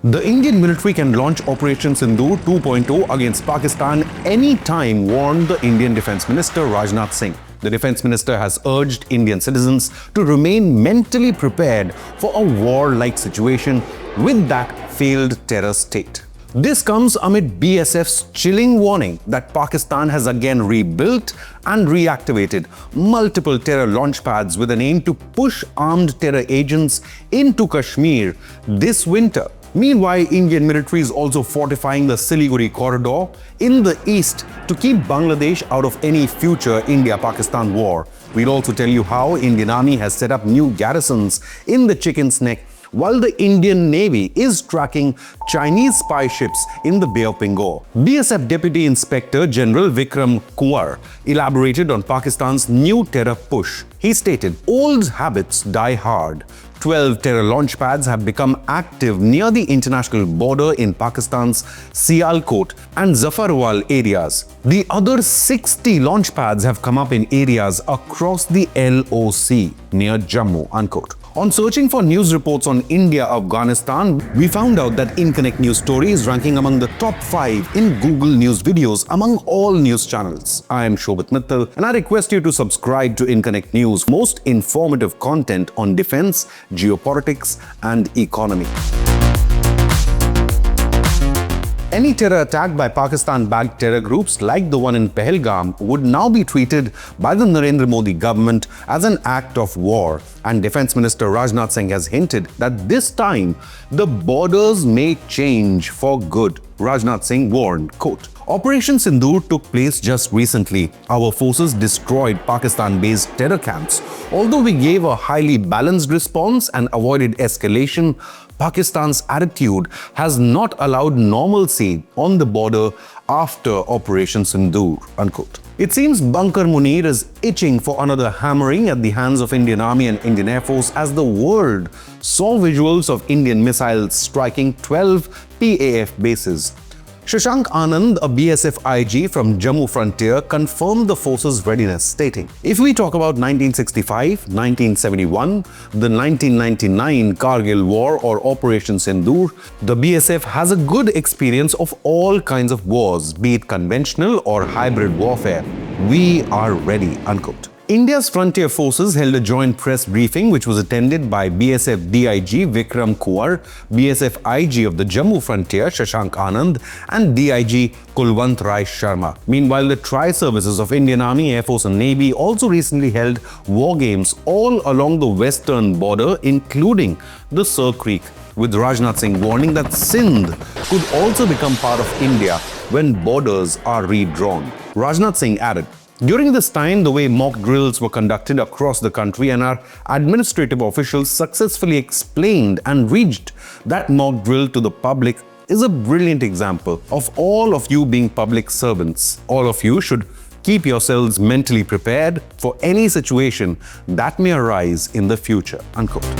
The Indian military can launch Operation Sindoor 2.0 against Pakistan anytime, warned the Indian Defence Minister Rajnath Singh. The Defence Minister has urged Indian citizens to remain mentally prepared for a war-like situation with that failed terror state. This comes amid BSF's chilling warning that Pakistan has again rebuilt and reactivated multiple terror launch pads with an aim to push armed terror agents into Kashmir this winter. Meanwhile, Indian military is also fortifying the Siliguri Corridor in the east to keep Bangladesh out of any future India-Pakistan war. We'll also tell you how Indian Army has set up new garrisons in the Chicken's Neck, while the Indian Navy is tracking Chinese spy ships in the Bay of Bengal. BSF Deputy Inspector General Vikram Kunwar elaborated on Pakistan's new terror push. He stated, "Old habits die hard. 12 terror launch pads have become active near the international border in Pakistan's Sialkot and Zafarwal areas. The other 60 launch pads have come up in areas across the LOC near Jammu." Unquote. On searching for news reports on India-Afghanistan, we found out that Inconnectnews story is ranking among the top 5 in Google News videos among all news channels. I am Shobit Mittal and I request you to subscribe to Inconnect News, most informative content on defense, geopolitics and economy. Any terror attack by Pakistan-backed terror groups like the one in Pahalgam would now be treated by the Narendra Modi government as an act of war, and Defence Minister Rajnath Singh has hinted that this time the borders may change for good. Rajnath Singh warned, quote, "Operation Sindoor took place just recently. Our forces destroyed Pakistan-based terror camps. Although we gave a highly balanced response and avoided escalation, Pakistan's attitude has not allowed normalcy on the border after Operation Sindoor." Unquote. It seems Bunker Munir is itching for another hammering at the hands of Indian Army and Indian Air Force as the world saw visuals of Indian missiles striking 12 PAF bases. Shashank Anand, a BSF IG from Jammu frontier, confirmed the force's readiness, stating, "If we talk about 1965, 1971, the 1999 Kargil War or Operation Sindoor, the BSF has a good experience of all kinds of wars, be it conventional or hybrid warfare. We are ready." Unquote. India's frontier forces held a joint press briefing which was attended by BSF DIG Vikram Kunwar, BSF IG of the Jammu frontier Shashank Anand and DIG Kulwant Rai Sharma. Meanwhile, the tri-services of Indian Army, Air Force and Navy also recently held war games all along the western border, including the Sir Creek, with Rajnath Singh warning that Sindh could also become part of India when borders are redrawn. Rajnath Singh added, "During this time, the way mock drills were conducted across the country and our administrative officials successfully explained and reached that mock drill to the public is a brilliant example of all of you being public servants. All of you should keep yourselves mentally prepared for any situation that may arise in the future." Unquote.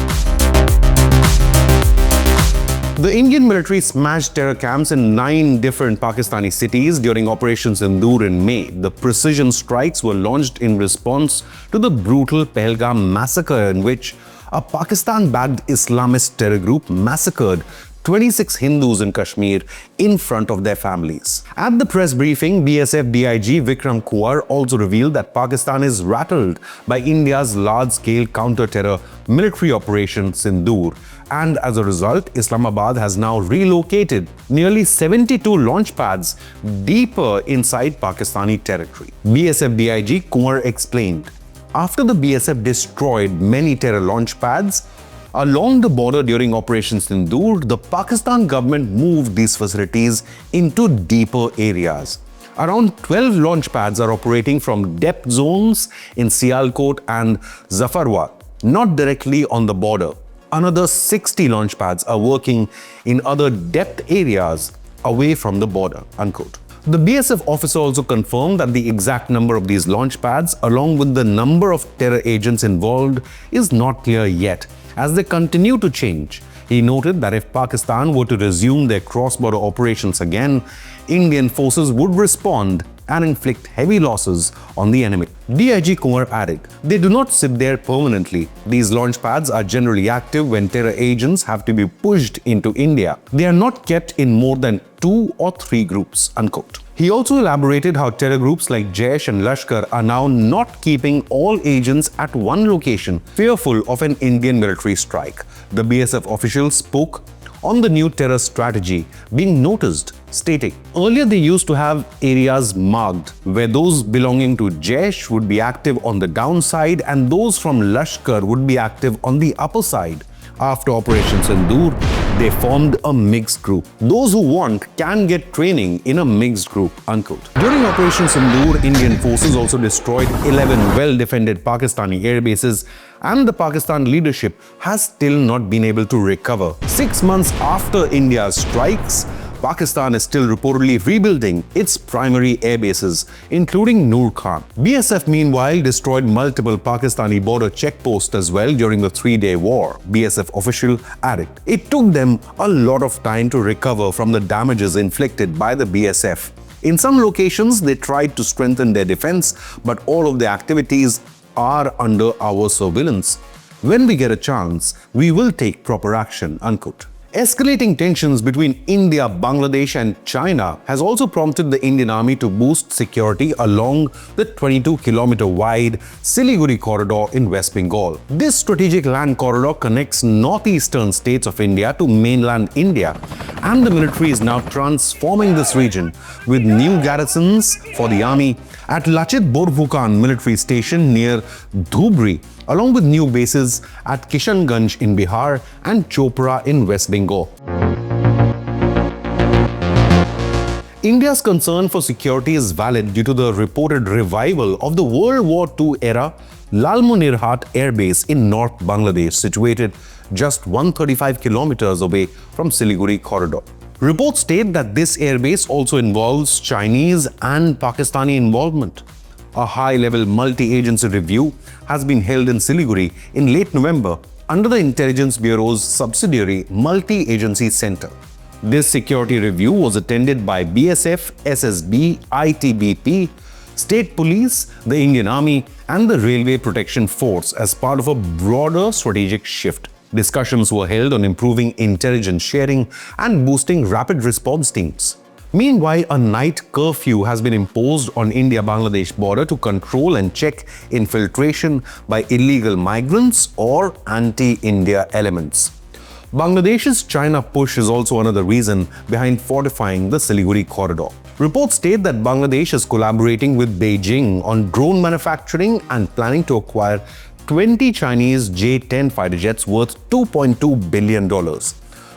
The Indian military smashed terror camps in 9 different Pakistani cities during Operation Sindoor in May. The precision strikes were launched in response to the brutal Pahalgam massacre, in which a Pakistan-backed Islamist terror group massacred 26 Hindus in Kashmir in front of their families. At the press briefing, BSF DIG Vikram Kunwar also revealed that Pakistan is rattled by India's large-scale counter-terror military operation Sindoor, and as a result, Islamabad has now relocated nearly 72 launch pads deeper inside Pakistani territory. BSF DIG Kunwar explained, "After the BSF destroyed many terror launch pads along the border during Operation Sindoor, the Pakistan government moved these facilities into deeper areas. Around 12 launch pads are operating from depth zones in Sialkot and Zafarwal, not directly on the border. Another 60 launch pads are working in other depth areas away from the border." Unquote. The BSF officer also confirmed that the exact number of these launch pads, along with the number of terror agents involved, is not clear yet, as they continue to change. He noted that if Pakistan were to resume their cross-border operations again, Indian forces would respond and inflict heavy losses on the enemy. DIG Kumar added, "They do not sit there permanently. These launch pads are generally active when terror agents have to be pushed into India. They are not kept in more than 2 or 3 groups." Unquote. He also elaborated how terror groups like Jaish and Lashkar are now not keeping all agents at one location, fearful of an Indian military strike. The BSF official spoke on the new terror strategy being noticed, stating, "Earlier they used to have areas marked where those belonging to Jaish would be active on the downside and those from Lashkar would be active on the upper side. After Operation Sindoor, they formed a mixed group. Those who want can get training in a mixed group." Unquote. During Operation Sindoor, Indian forces also destroyed 11 well-defended Pakistani air bases, and the Pakistan leadership has still not been able to recover. 6 months after India's strikes, Pakistan is still reportedly rebuilding its primary air bases, including Noor Khan. BSF meanwhile destroyed multiple Pakistani border checkposts as well during the 3-day war, BSF official added. It took them a lot of time to recover from the damages inflicted by the BSF. In some locations, they tried to strengthen their defense, but all of the activities are under our surveillance. When we get a chance, we will take proper action." Unquote. Escalating tensions between India, Bangladesh and China has also prompted the Indian Army to boost security along the 22-kilometer wide Siliguri Corridor in West Bengal. This strategic land corridor connects northeastern states of India to mainland India, and the military is now transforming this region with new garrisons for the army at Lachit Borphukan military station near Dhubri, along with new bases at Kishanganj in Bihar and Chopra in West Bengal. India's concern for security is valid due to the reported revival of the World War II era Lalmonirhat Air Base in North Bangladesh, situated just 135 kilometers away from Siliguri Corridor. Reports state that this airbase also involves Chinese and Pakistani involvement. A high-level multi-agency review has been held in Siliguri in late November under the Intelligence Bureau's subsidiary Multi-Agency Center. This security review was attended by BSF, SSB, ITBP, State Police, the Indian Army and the Railway Protection Force as part of a broader strategic shift. Discussions were held on improving intelligence sharing and boosting rapid response teams. Meanwhile, a night curfew has been imposed on India-Bangladesh border to control and check infiltration by illegal migrants or anti-India elements. Bangladesh's China push is also another reason behind fortifying the Siliguri corridor. Reports state that Bangladesh is collaborating with Beijing on drone manufacturing and planning to acquire 20 Chinese J-10 fighter jets worth $2.2 billion.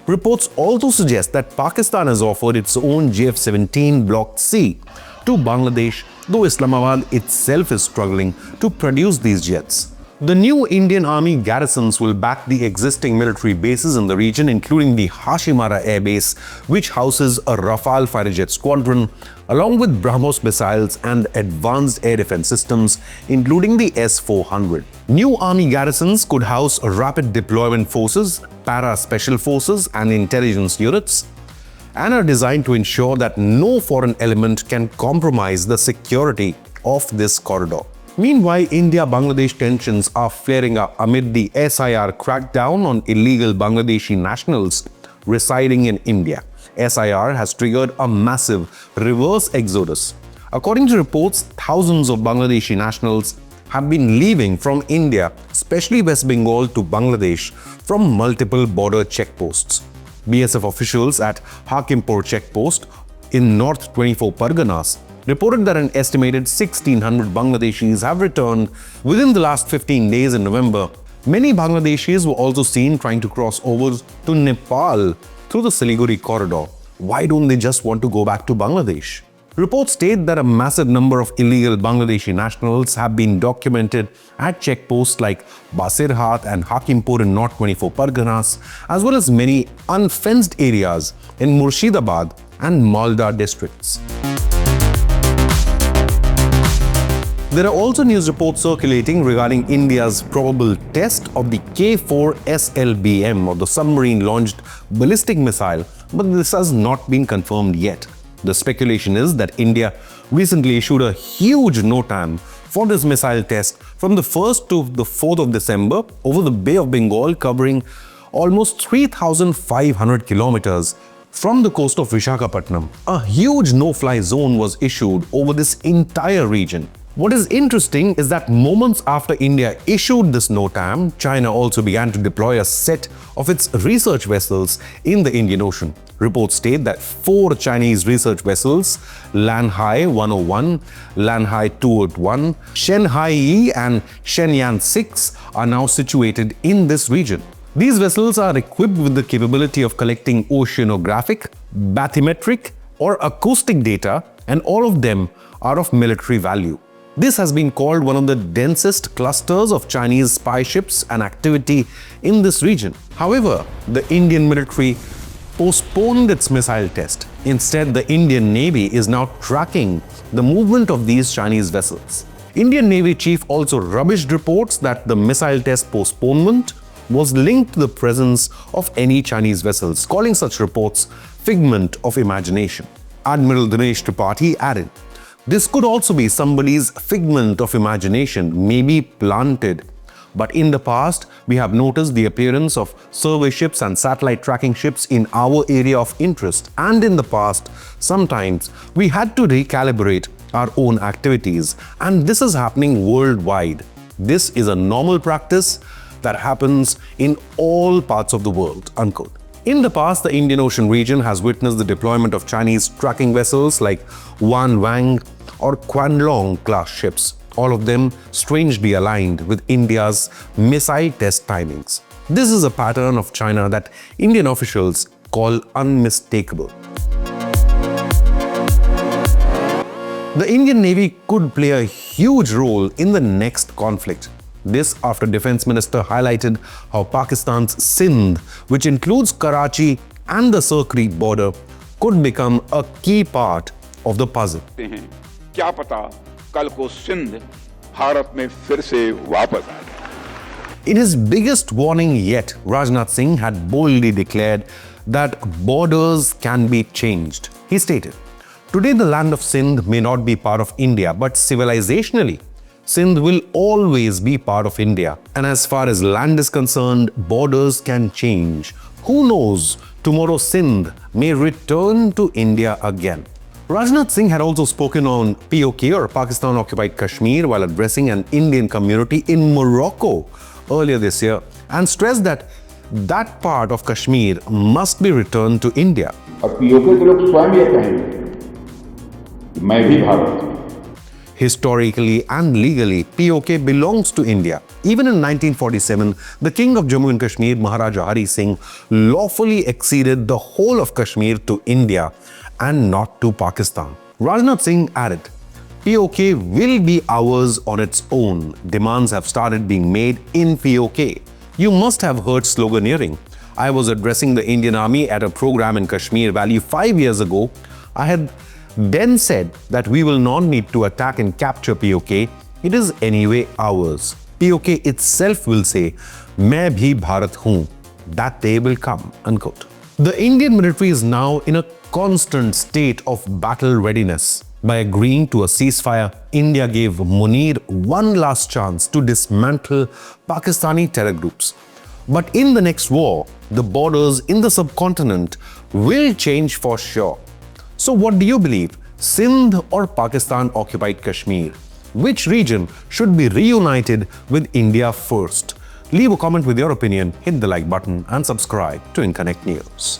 Reports also suggest that Pakistan has offered its own JF-17 Block C to Bangladesh, though Islamabad itself is struggling to produce these jets. The new Indian Army garrisons will back the existing military bases in the region, including the Hashimara Air Base, which houses a Rafale fighter jet squadron, along with BrahMos missiles and advanced air defense systems, including the S-400. New army garrisons could house rapid deployment forces, para-special forces and intelligence units, and are designed to ensure that no foreign element can compromise the security of this corridor. Meanwhile, India-Bangladesh tensions are flaring up amid the SIR crackdown on illegal Bangladeshi nationals residing in India. SIR has triggered a massive reverse exodus. According to reports, thousands of Bangladeshi nationals have been leaving from India, especially West Bengal, to Bangladesh from multiple border checkposts. BSF officials at Hakimpur checkpost in North 24 Parganas reported that an estimated 1,600 Bangladeshis have returned within the last 15 days in November. Many Bangladeshis were also seen trying to cross over to Nepal through the Siliguri corridor. Why don't they just want to go back to Bangladesh? Reports state that a massive number of illegal Bangladeshi nationals have been documented at checkposts like Basirhat and Hakimpur in North 24 Parganas, as well as many unfenced areas in Murshidabad and Malda districts. There are also news reports circulating regarding India's probable test of the K-4 SLBM, or the submarine-launched ballistic missile, but this has not been confirmed yet. The speculation is that India recently issued a huge NOTAM for this missile test from the 1st to the 4th of December over the Bay of Bengal, covering almost 3,500 kilometers from the coast of Visakhapatnam. A huge no-fly zone was issued over this entire region. What is interesting is that moments after India issued this NOTAM, China also began to deploy a set of its research vessels in the Indian Ocean. Reports state that 4 Chinese research vessels, Lanhai 101, Lanhai 201, Shenhai Yi and Shenyan 6 are now situated in this region. These vessels are equipped with the capability of collecting oceanographic, bathymetric or acoustic data, and all of them are of military value. This has been called one of the densest clusters of Chinese spy ships and activity in this region. However, the Indian military postponed its missile test. Instead, the Indian Navy is now tracking the movement of these Chinese vessels. Indian Navy chief also rubbished reports that the missile test postponement was linked to the presence of any Chinese vessels, calling such reports figment of imagination. Admiral Dinesh Tripathi added, "This could also be somebody's figment of imagination, maybe planted. But in the past, we have noticed the appearance of survey ships and satellite tracking ships in our area of interest. And in the past, sometimes we had to recalibrate our own activities. And this is happening worldwide. This is a normal practice that happens in all parts of the world," unquote. In the past, the Indian Ocean region has witnessed the deployment of Chinese tracking vessels like Wan Wang or Quanlong class ships, all of them strangely aligned with India's missile test timings. This is a pattern of China that Indian officials call unmistakable. The Indian Navy could play a huge role in the next conflict. This after Defence Minister highlighted how Pakistan's Sindh, which includes Karachi and the Sirkari border, could become a key part of the puzzle. क्या पता कल को सिंध भारत में फिर से वापस आ जाए. In his biggest warning yet, Rajnath Singh had boldly declared that borders can be changed. He stated, "Today the land of Sindh may not be part of India, but civilizationally, Sindh will always be part of India. And as far as land is concerned, borders can change. Who knows, tomorrow Sindh may return to India again." Rajnath Singh had also spoken on POK, or Pakistan-occupied Kashmir, while addressing an Indian community in Morocco earlier this year, and stressed that that part of Kashmir must be returned to India. और POK के लोग स्वयं ये कहेंगे मैं भी भारत हूं. Historically and legally, POK belongs to India. Even in 1947, the King of Jammu and Kashmir, Maharaja Hari Singh, lawfully acceded the whole of Kashmir to India and not to Pakistan. Rajnath Singh added, "POK will be ours on its own. Demands have started being made in POK. You must have heard sloganeering. I was addressing the Indian Army at a program in Kashmir Valley 5 years ago. I had then said that we will not need to attack and capture POK. It is anyway ours. POK itself will say, 'Main bhi Bharat hoon.' That day will come," unquote. The Indian military is now in a constant state of battle readiness. By agreeing to a ceasefire, India gave Munir one last chance to dismantle Pakistani terror groups. But in the next war, the borders in the subcontinent will change for sure. So what do you believe? Sindh or Pakistan-occupied Kashmir? Which region should be reunited with India first? Leave a comment with your opinion, hit the like button and subscribe to Inconnect News.